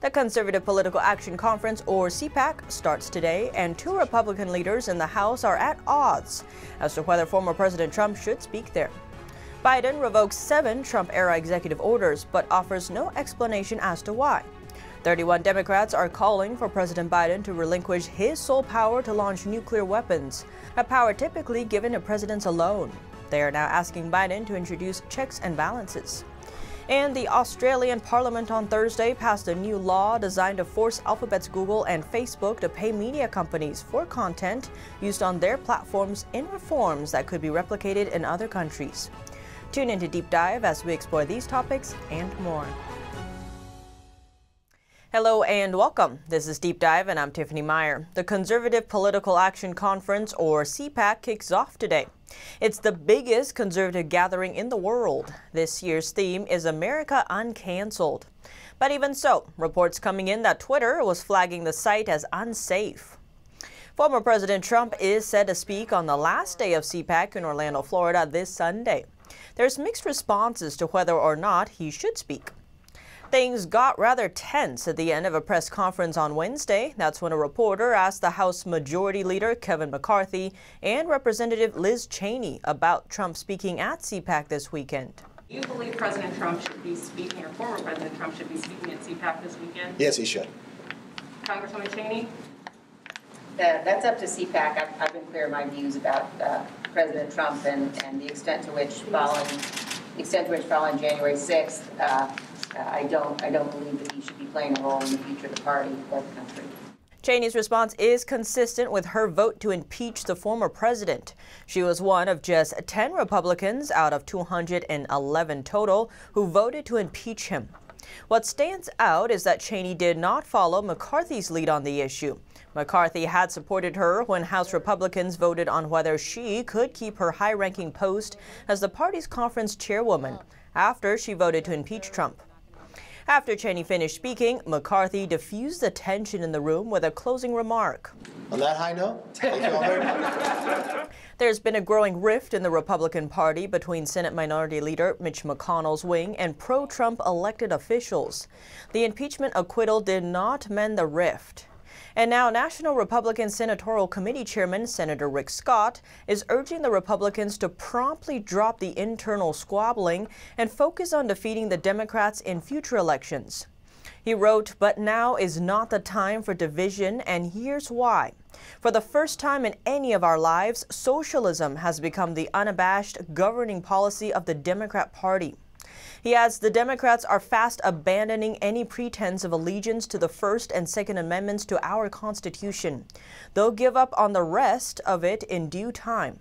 The Conservative Political Action Conference, or CPAC, starts today, and two Republican leaders in the House are at odds as to whether former President Trump should speak there. Biden revokes 7 Trump-era executive orders, but offers no explanation as to why. 31 Democrats are calling for President Biden to relinquish his sole power to launch nuclear weapons, a power typically given to presidents alone. They are now asking Biden to introduce checks and balances. And the Australian Parliament on Thursday passed a new law designed to force Alphabet's Google and Facebook to pay media companies for content used on their platforms in reforms that could be replicated in other countries. Tune in to Deep Dive as we explore these topics and more. Hello and welcome. This is Deep Dive and I'm Tiffany Meier. The Conservative Political Action Conference, or CPAC, kicks off today. It's the biggest conservative gathering in the world. This year's theme is America Uncancelled. But even so, reports coming in that Twitter was flagging the site as unsafe. Former President Trump is set to speak on the last day of CPAC in Orlando, Florida this Sunday. There's mixed responses to whether or not he should speak. Things got rather tense at the end of a press conference on Wednesday. That's when a reporter asked the House Majority Leader Kevin McCarthy and Representative Liz Cheney about Trump speaking at CPAC this weekend. Do you believe President Trump should be speaking, or former President Trump should be speaking at CPAC this weekend? Yes, he should. Congresswoman Cheney? That's up to CPAC. I've been clear in my views about President Trump and the extent to which following January 6th, I don't believe that he should be playing a role in the future of the party or the country. Cheney's response is consistent with her vote to impeach the former president. She was one of just 10 Republicans out of 211 total who voted to impeach him. What stands out is that Cheney did not follow McCarthy's lead on the issue. McCarthy had supported her when House Republicans voted on whether she could keep her high-ranking post as the party's conference chairwoman after she voted to impeach Trump. After Cheney finished speaking, McCarthy diffused the tension in the room with a closing remark. On that high note, thank you all very much. There's been a growing rift in the Republican Party between Senate Minority Leader Mitch McConnell's wing and pro-Trump elected officials. The impeachment acquittal did not mend the rift. And now National Republican Senatorial Committee Chairman Senator Rick Scott is urging the Republicans to promptly drop the internal squabbling and focus on defeating the Democrats in future elections. He wrote, "But now is not the time for division, and here's why. For the first time in any of our lives, socialism has become the unabashed governing policy of the Democrat Party." He adds the Democrats are fast abandoning any pretense of allegiance to the First and Second Amendments to our Constitution. They'll give up on the rest of it in due time.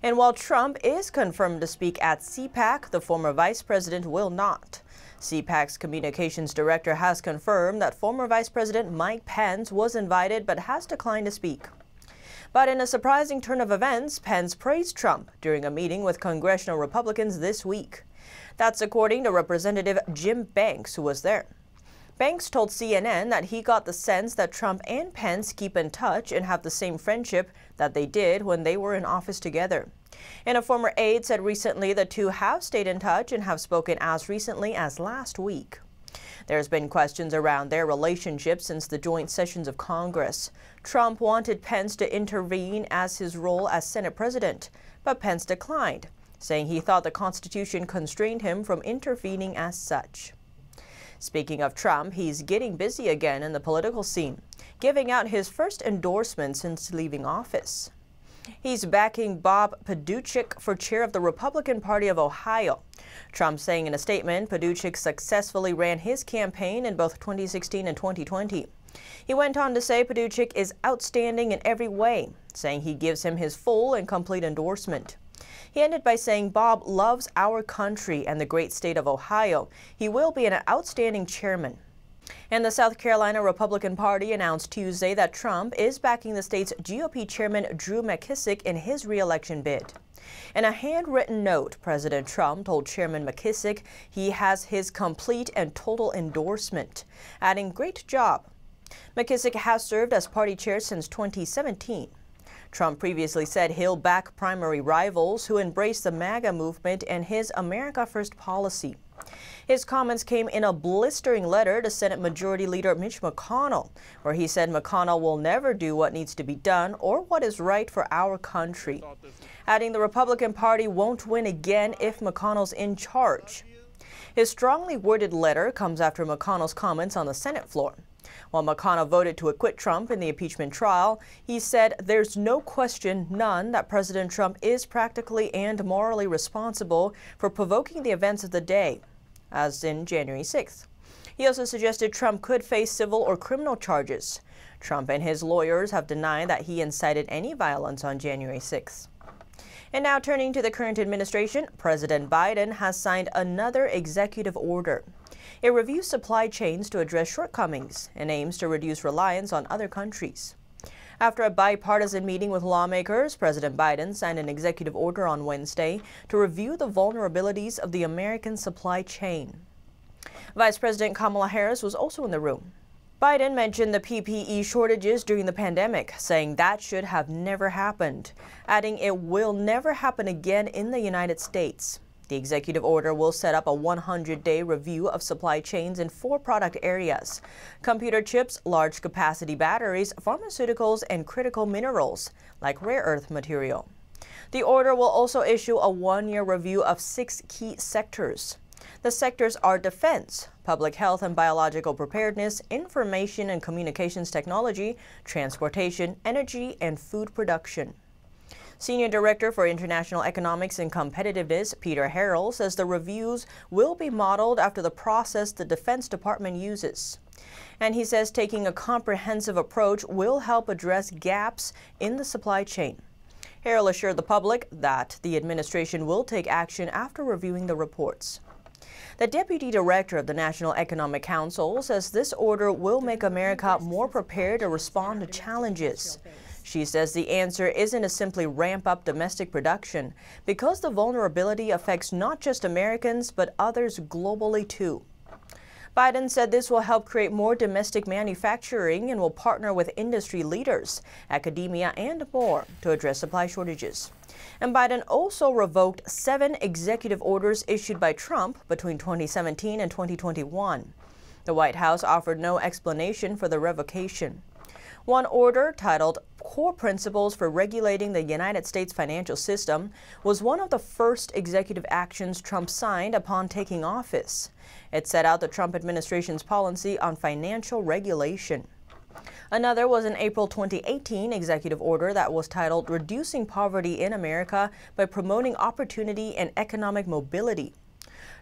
And while Trump is confirmed to speak at CPAC, the former vice president will not. CPAC's communications director has confirmed that former Vice President Mike Pence was invited but has declined to speak. But in a surprising turn of events, Pence praised Trump during a meeting with congressional Republicans this week. That's according to Representative Jim Banks, who was there. Banks told CNN that he got the sense that Trump and Pence keep in touch and have the same friendship that they did when they were in office together. And a former aide said recently the two have stayed in touch and have spoken as recently as last week. There's been questions around their relationship since the joint sessions of Congress. Trump wanted Pence to intervene as his role as Senate president, but Pence declined, saying he thought the Constitution constrained him from intervening as such. Speaking of Trump, he's getting busy again in the political scene, giving out his first endorsement since leaving office. He's backing Bob Paduchik for chair of the Republican Party of Ohio. Trump saying in a statement, Paduchik successfully ran his campaign in both 2016 and 2020. He went on to say Paduchik is outstanding in every way, saying he gives him his full and complete endorsement. He ended by saying Bob loves our country and the great state of Ohio. He will be an outstanding chairman. And the South Carolina Republican Party announced Tuesday that Trump is backing the state's GOP chairman Drew McKissick in his re-election bid. In a handwritten note, President Trump told Chairman McKissick he has his complete and total endorsement, adding, "Great job." McKissick has served as party chair since 2017. Trump previously said he'll back primary rivals who embrace the MAGA movement and his America First policy. His comments came in a blistering letter to Senate Majority Leader Mitch McConnell, where he said McConnell will never do what needs to be done or what is right for our country, adding the Republican Party won't win again if McConnell's in charge. His strongly worded letter comes after McConnell's comments on the Senate floor. While McConnell voted to acquit Trump in the impeachment trial, he said there's no question, none, that President Trump is practically and morally responsible for provoking the events of the day, as in January 6th. He also suggested Trump could face civil or criminal charges. Trump and his lawyers have denied that he incited any violence on January 6th. And now turning to the current administration, President Biden has signed another executive order. It reviews supply chains to address shortcomings and aims to reduce reliance on other countries. After a bipartisan meeting with lawmakers, President Biden signed an executive order on Wednesday to review the vulnerabilities of the American supply chain. Vice President Kamala Harris was also in the room. Biden mentioned the PPE shortages during the pandemic, saying that should have never happened, adding it will never happen again in the United States. The executive order will set up a 100-day review of supply chains in 4 product areas: computer chips, large capacity batteries, pharmaceuticals, and critical minerals, like rare earth material. The order will also issue a 1-year review of 6 key sectors. The sectors are defense, public health and biological preparedness, information and communications technology, transportation, energy, and food production. Senior Director for International Economics and Competitiveness, Peter Harrell, says the reviews will be modeled after the process the Defense Department uses. And he says taking a comprehensive approach will help address gaps in the supply chain. Harrell assured the public that the administration will take action after reviewing the reports. The Deputy Director of the National Economic Council says this order will make America more prepared to respond to challenges. She says the answer isn't to simply ramp up domestic production, because the vulnerability affects not just Americans, but others globally too. Biden said this will help create more domestic manufacturing and will partner with industry leaders, academia, and more to address supply shortages. And Biden also revoked 7 executive orders issued by Trump between 2017 and 2021. The White House offered no explanation for the revocation. One order, titled Core Principles for Regulating the United States Financial System, was one of the first executive actions Trump signed upon taking office. It set out the Trump administration's policy on financial regulation. Another was an April 2018 executive order that was titled Reducing Poverty in America by Promoting Opportunity and Economic Mobility.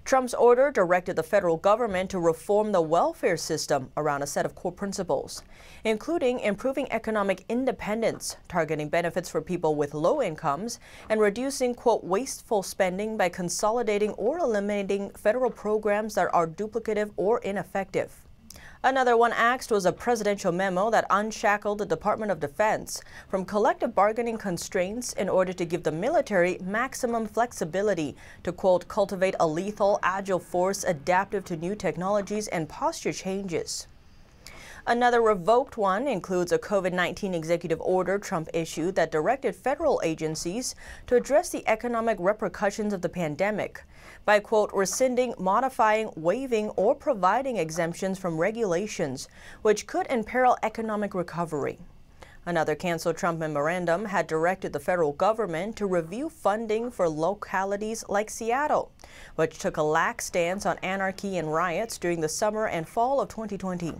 Trump's order directed the federal government to reform the welfare system around a set of core principles, including improving economic independence, targeting benefits for people with low incomes, and reducing, quote, wasteful spending by consolidating or eliminating federal programs that are duplicative or ineffective. Another one axed was a presidential memo that unshackled the Department of Defense from collective bargaining constraints in order to give the military maximum flexibility to, quote, cultivate a lethal, agile force adaptive to new technologies and posture changes. Another revoked one includes a COVID-19 executive order Trump issued that directed federal agencies to address the economic repercussions of the pandemic by, quote, rescinding, modifying, waiving, or providing exemptions from regulations which could imperil economic recovery. Another canceled Trump memorandum had directed the federal government to review funding for localities like Seattle, which took a lax stance on anarchy and riots during the summer and fall of 2020.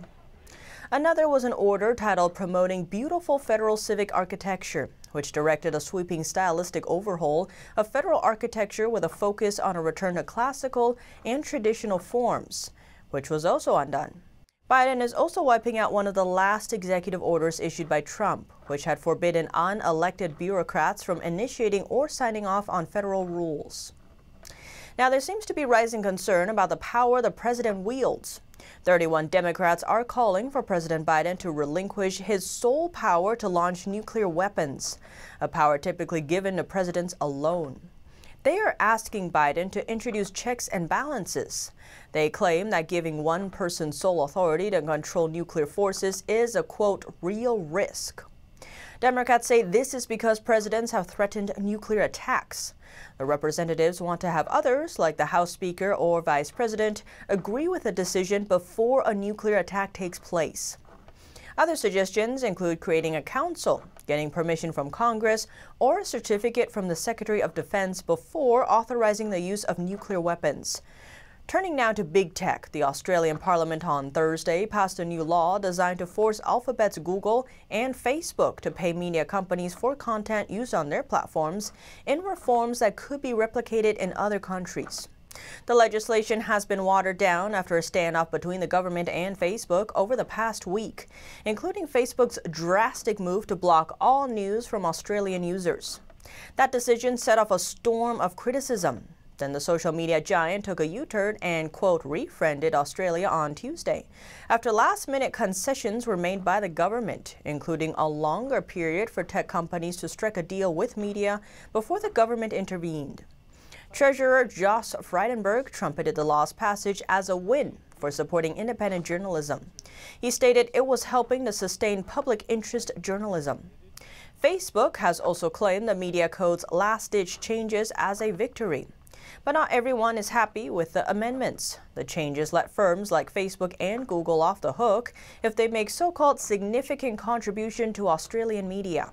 Another was an order titled Promoting Beautiful Federal Civic Architecture, which directed a sweeping stylistic overhaul of federal architecture with a focus on a return to classical and traditional forms, which was also undone. Biden is also wiping out one of the last executive orders issued by Trump, which had forbidden unelected bureaucrats from initiating or signing off on federal rules. Now, there seems to be rising concern about the power the president wields. 31 Democrats are calling for President Biden to relinquish his sole power to launch nuclear weapons, a power typically given to presidents alone. They are asking Biden to introduce checks and balances. They claim that giving one person sole authority to control nuclear forces is a, quote, real risk. Democrats say this is because presidents have threatened nuclear attacks. The representatives want to have others, like the House Speaker or Vice President, agree with a decision before a nuclear attack takes place. Other suggestions include creating a council, getting permission from Congress, or a certificate from the Secretary of Defense before authorizing the use of nuclear weapons. Turning now to big tech, the Australian Parliament on Thursday passed a new law designed to force Alphabet's Google and Facebook to pay media companies for content used on their platforms in reforms that could be replicated in other countries. The legislation has been watered down after a standoff between the government and Facebook over the past week, including Facebook's drastic move to block all news from Australian users. That decision set off a storm of criticism. Then the social media giant took a U-turn and, quote, refriended Australia on Tuesday after last-minute concessions were made by the government, including a longer period for tech companies to strike a deal with media before the government intervened. Treasurer Josh Frydenberg trumpeted the law's passage as a win for supporting independent journalism. He stated it was helping to sustain public interest journalism. Facebook has also claimed the media code's last-ditch changes as a victory. But not everyone is happy with the amendments. The changes let firms like Facebook and Google off the hook if they make so-called significant contribution to Australian media.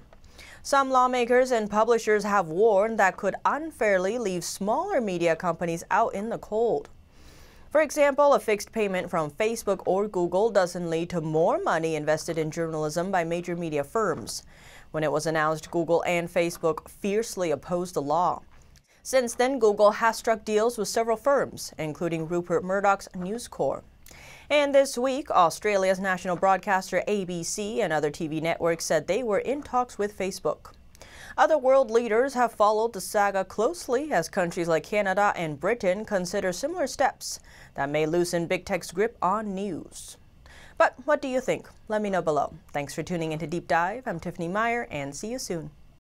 Some lawmakers and publishers have warned that could unfairly leave smaller media companies out in the cold. For example, a fixed payment from Facebook or Google doesn't lead to more money invested in journalism by major media firms. When it was announced, Google and Facebook fiercely opposed the law. Since then, Google has struck deals with several firms, including Rupert Murdoch's News Corp. And this week, Australia's national broadcaster ABC and other TV networks said they were in talks with Facebook. Other world leaders have followed the saga closely as countries like Canada and Britain consider similar steps that may loosen big tech's grip on news. But what do you think? Let me know below. Thanks for tuning into Deep Dive. I'm Tiffany Meier, and see you soon.